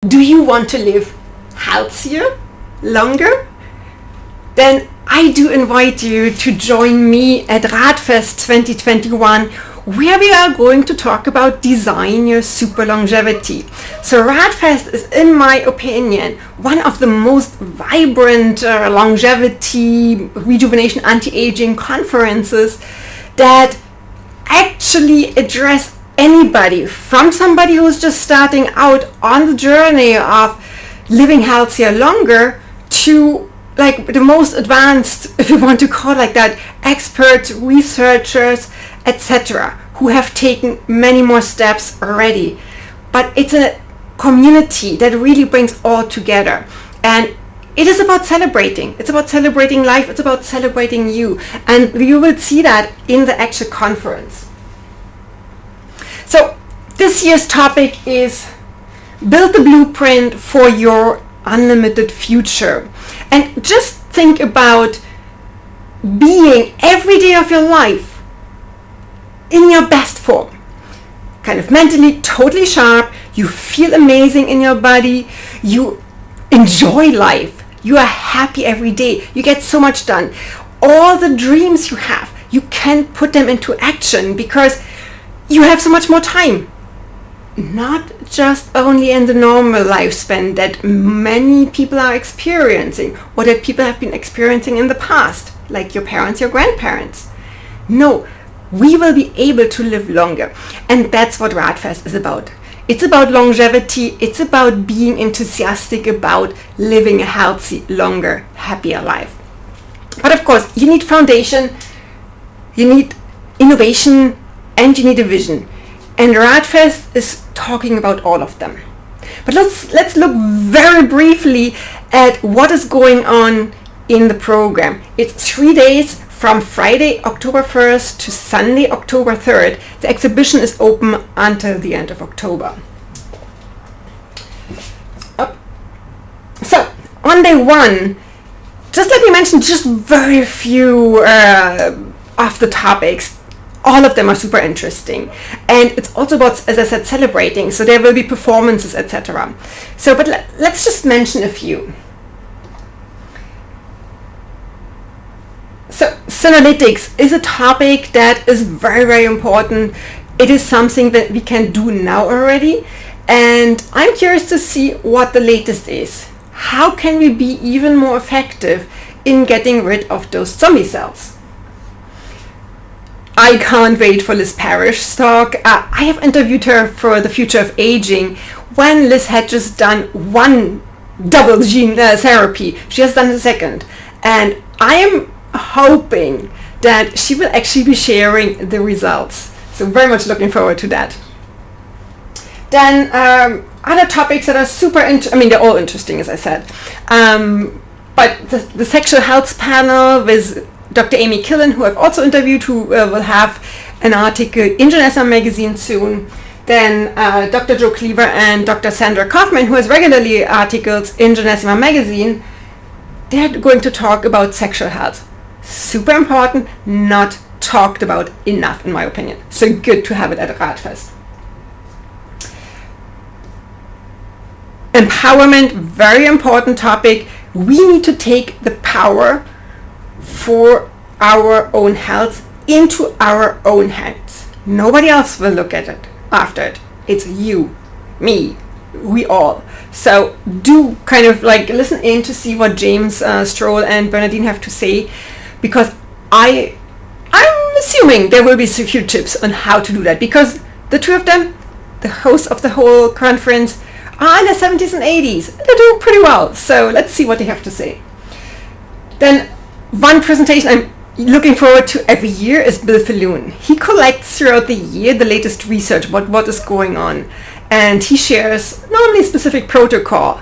Do you want to live healthier, longer? Then I do invite you to join me at RAADFest 2021, where we are going to talk about design your super longevity. So RAADFest is, in my opinion, one of the most vibrant longevity, rejuvenation, anti-aging conferences that actually address anybody, from somebody who's just starting out on the journey of living healthier longer to like the most advanced, if you want to call it like that, experts, researchers, etc., who have taken many more steps already. But it's a community that really brings all together. And it is about celebrating. It's about celebrating life. It's about celebrating you. And you will see that in the actual conference. So this year's topic is build the blueprint for your unlimited future. And just think about being every day of your life in your best form. Kind of mentally totally sharp. You feel amazing in your body. You enjoy life. You are happy every day. You get so much done. All the dreams you have, you can put them into action because you have so much more time. Not just only in the normal lifespan that many people are experiencing or that people have been experiencing in the past, like your parents, your grandparents. No, we will be able to live longer. And that's what RAADFest is about. It's about longevity. It's about being enthusiastic about living a healthy, longer, happier life. But of course, you need foundation, you need innovation, and you need a vision. And RAADFest is talking about all of them. But let's look very briefly at what is going on in the program. It's 3 days from Friday, October 1st to Sunday, October 3rd. The exhibition is open until the end of October. So on day one, just let me mention just very few of the topics. All of them are super interesting, and it's also about, as I said, celebrating. So there will be performances, etc. So, but let's just mention a few. So, senolytics is a topic that is very, very important. It is something that we can do now already, and I'm curious to see what the latest is. How can we be even more effective in getting rid of those zombie cells? I can't wait for Liz Parrish's talk. I have interviewed her for the future of aging when Liz had just done one double gene therapy. She has done the second. And I am hoping that she will actually be sharing the results. So very much looking forward to that. Then other topics that are super they're all interesting, as I said. But the sexual health panel with Dr. Amy Killen, who I've also interviewed, who will have an article in Genesa magazine soon. Then Dr. Joe Cleaver and Dr. Sandra Kaufman, who has regularly articles in Genesa magazine, they're going to talk about sexual health. Super important, not talked about enough in my opinion. So good to have it at RAADFest. Empowerment, very important topic. We need to take the power for our own health into our own hands. Nobody else will look at it after it. It's you, me, we all. So do kind of like listen in to see what James Stroll and Bernadine have to say, because I'm assuming there will be a few tips on how to do that, because the two of them, the hosts of the whole conference, are in their 70s and 80s. They're doing pretty well. So let's see what they have to say. Then one presentation I'm looking forward to every year is Bill Falloon. He collects throughout the year the latest research about what is going on, and he shares normally a specific protocol.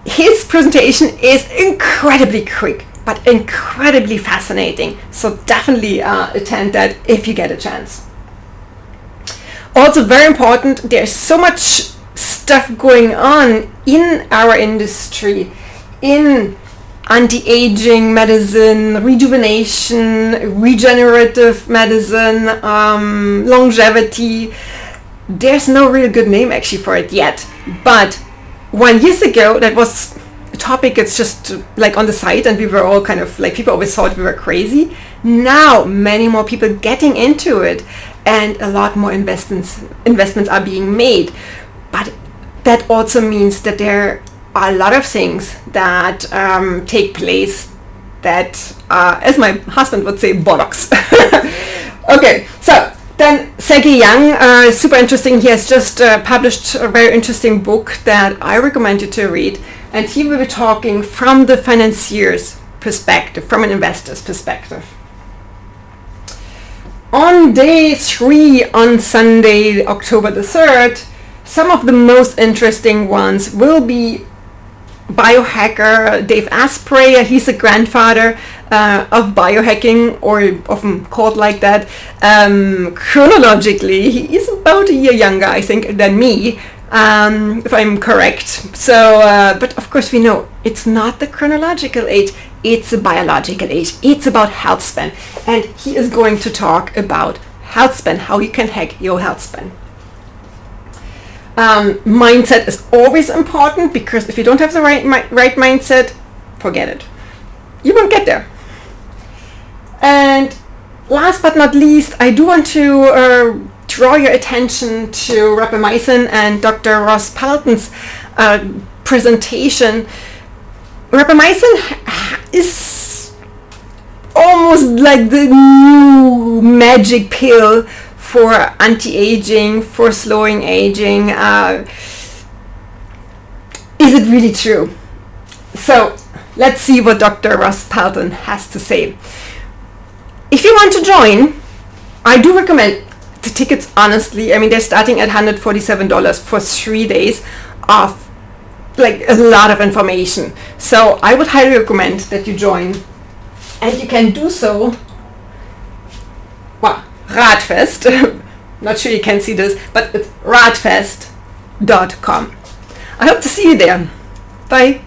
His presentation is incredibly quick but incredibly fascinating, so definitely attend that if you get a chance. Also very important, there's so much stuff going on in our industry, in anti-aging medicine, rejuvenation, regenerative medicine, longevity. There's no real good name actually for it yet, but 1 year ago, that was a topic it's just like on the site, and we were all kind of like, people always thought we were crazy. Now many more people getting into it, and a lot more investments are being made. But that also means that there are a lot of things that take place that, as my husband would say, bollocks. Okay, so then Sergey Young, super interesting. He has just published a very interesting book that I recommend you to read, and he will be talking from the financier's perspective, from an investor's perspective. On day 3, on Sunday, October the 3rd, some of the most interesting ones will be biohacker Dave Asprey. He's the grandfather of biohacking, or often called like that. Chronologically, he is about a year younger, I think, than me, if I'm correct. So, but of course we know it's not the chronological age, it's a biological age. It's about health span. And he is going to talk about health span, how you can hack your health span. Mindset is always important, because if you don't have the right mindset, forget it. You won't get there. And last but not least, I do want to draw your attention to rapamycin and Dr. Ross Pelton's presentation. Rapamycin is almost like the new magic pill for anti-aging, for slowing aging. Is it really true? So let's see what Dr. Ross Pelton has to say. If you want to join, I do recommend the tickets, honestly. I mean, they're starting at $147 for 3 days of like a lot of information. So I would highly recommend that you join, and you can do so, well, RAADFest, not sure you can see this, but it's raadfest.com. I hope to see you there. Bye.